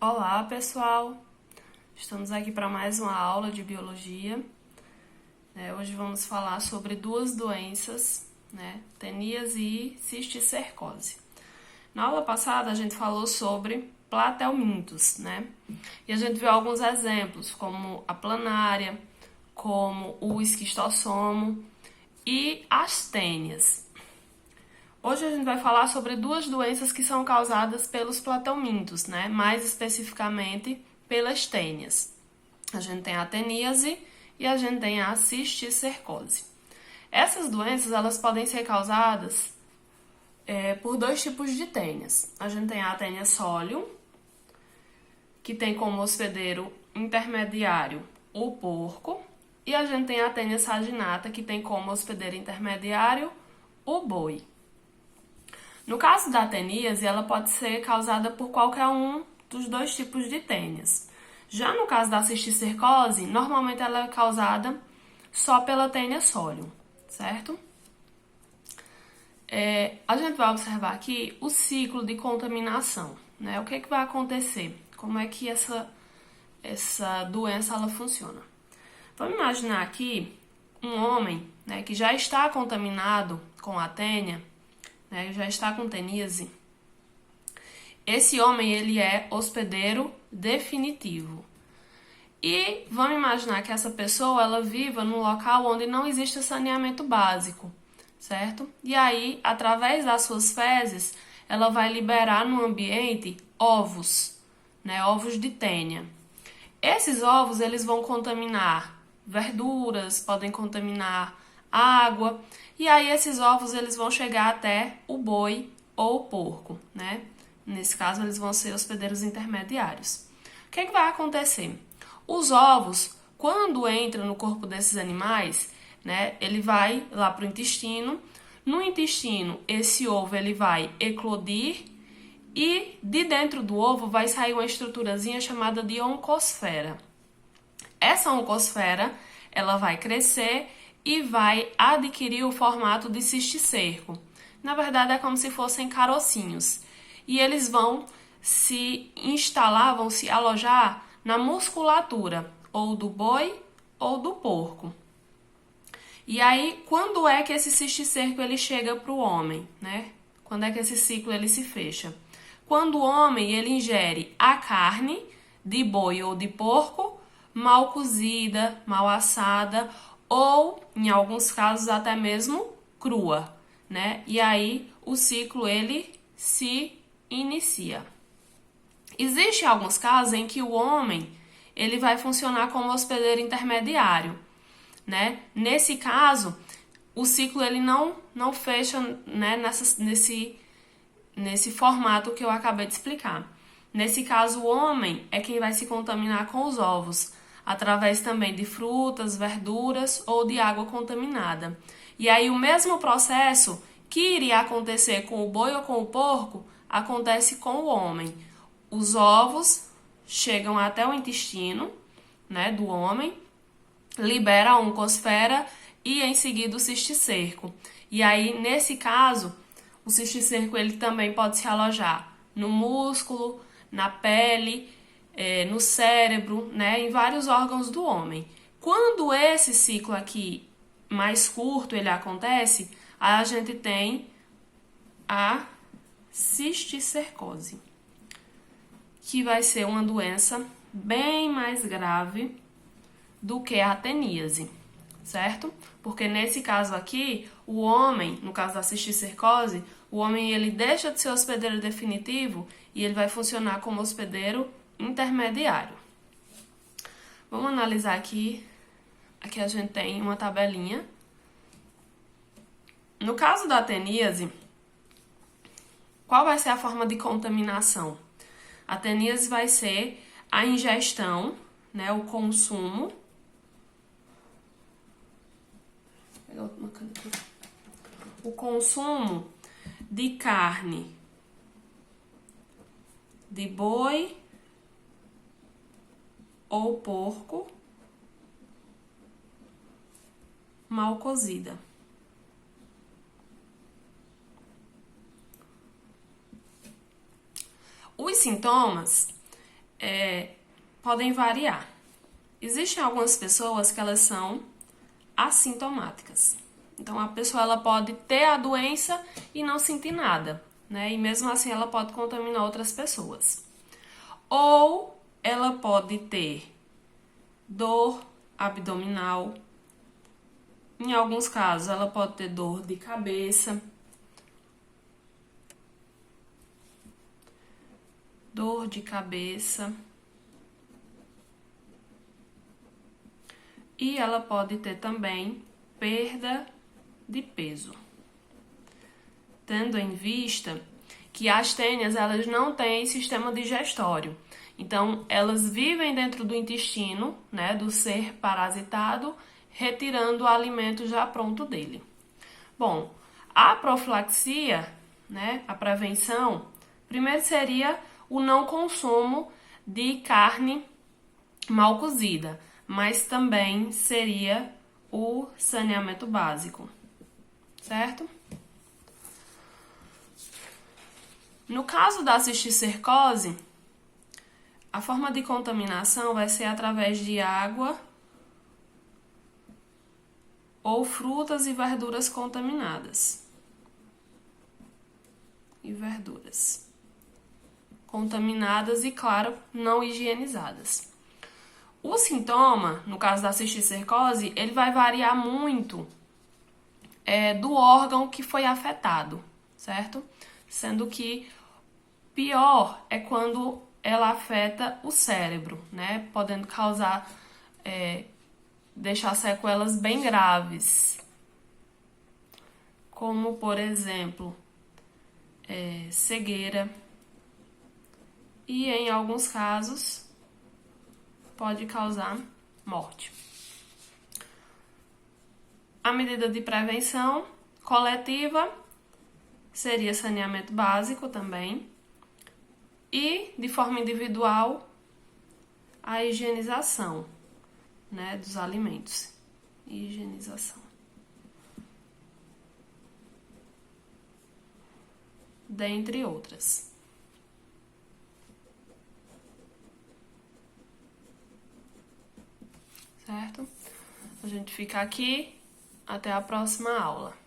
Olá, pessoal! Estamos aqui para mais uma aula de biologia. Hoje vamos falar sobre duas doenças, teníase e cisticercose. Na aula passada a gente falou sobre platelmintos, E a gente viu alguns exemplos, como a planária, como o esquistossomo e as tênias. Hoje a gente vai falar sobre duas doenças que são causadas pelos platelmintos, Mais especificamente pelas tênias. A gente tem a teníase e a gente tem a cisticercose. Essas doenças elas podem ser causadas por dois tipos de tênias. A gente tem a tênia solium, que tem como hospedeiro intermediário o porco, e a gente tem a tênia saginata, que tem como hospedeiro intermediário o boi. No caso da teníase, ela pode ser causada por qualquer um dos dois tipos de tênias. Já no caso da cisticercose, normalmente ela é causada só pela tênia solium, certo? A gente vai observar aqui o ciclo de contaminação, O que vai acontecer? Como é que essa doença ela funciona? Vamos imaginar aqui um homem, que já está contaminado com a tênia, já está com teníase. Esse homem ele é hospedeiro definitivo. E vamos imaginar que essa pessoa ela viva num local onde não existe saneamento básico, certo? E aí, através das suas fezes, ela vai liberar no ambiente ovos, ovos de tênia. Esses ovos eles vão contaminar verduras, podem contaminar água, e aí esses ovos eles vão chegar até o boi ou o porco, Nesse caso, eles vão ser hospedeiros intermediários. O que vai acontecer? Os ovos, quando entram no corpo desses animais, ele vai lá para o intestino. No intestino, esse ovo ele vai eclodir e de dentro do ovo vai sair uma estruturazinha chamada de oncosfera. Essa oncosfera, ela vai crescer e vai adquirir o formato de cisticerco. Na verdade, é como se fossem carocinhos. E eles vão se instalar, vão se alojar na musculatura, ou do boi ou do porco. E aí, quando é que esse cisticerco ele chega para o homem, Quando é que esse ciclo ele se fecha? Quando o homem ele ingere a carne de boi ou de porco mal cozida, mal assada ou, em alguns casos, até mesmo crua, E aí o ciclo ele se inicia. Existem alguns casos em que o homem ele vai funcionar como hospedeiro intermediário, Nesse caso, o ciclo ele não fecha, nesse formato que eu acabei de explicar. Nesse caso, o homem é quem vai se contaminar com os ovos, através também de frutas, verduras ou de água contaminada. E aí o mesmo processo que iria acontecer com o boi ou com o porco, acontece com o homem. Os ovos chegam até o intestino, do homem, libera a oncosfera e em seguida o cisticerco. E aí, nesse caso, o cisticerco ele também pode se alojar no músculo, na pele, no cérebro, em vários órgãos do homem. Quando esse ciclo aqui mais curto ele acontece, a gente tem a cisticercose, que vai ser uma doença bem mais grave do que a teníase, certo? Porque nesse caso aqui, o homem, no caso da cisticercose, o homem ele deixa de ser hospedeiro definitivo e ele vai funcionar como hospedeiro intermediário. Vamos analisar aqui. Aqui a gente tem uma tabelinha. No caso da teníase, qual vai ser a forma de contaminação? A teníase vai ser a ingestão, o consumo. O consumo de carne de boi ou porco mal cozida. Os sintomas podem variar. Existem algumas pessoas que elas são assintomáticas. Então, a pessoa ela pode ter a doença e não sentir nada, né? E mesmo assim ela pode contaminar outras pessoas. Ou ela pode ter dor abdominal. Em alguns casos, ela pode ter dor de cabeça. Dor de cabeça. E ela pode ter também perda de peso. Tendo em vista que as tênias, elas não têm sistema digestório. Então, elas vivem dentro do intestino, né, do ser parasitado, retirando o alimento já pronto dele. Bom, a profilaxia, né, a prevenção, primeiro seria o não consumo de carne mal cozida, mas também seria o saneamento básico, certo? No caso da cisticercose, a forma de contaminação vai ser através de água ou frutas e verduras contaminadas. E verduras contaminadas e, claro, não higienizadas. O sintoma, no caso da cisticercose, ele vai variar muito do órgão que foi afetado, certo? Sendo que pior é quando ela afeta o cérebro, né? Podendo causar, deixar sequelas bem graves. Como, por exemplo, cegueira. E, em alguns casos, pode causar morte. A medida de prevenção coletiva seria saneamento básico também. E, de forma individual, a higienização, né, dos alimentos. Higienização. Dentre outras. Certo? A gente fica aqui. Até a próxima aula.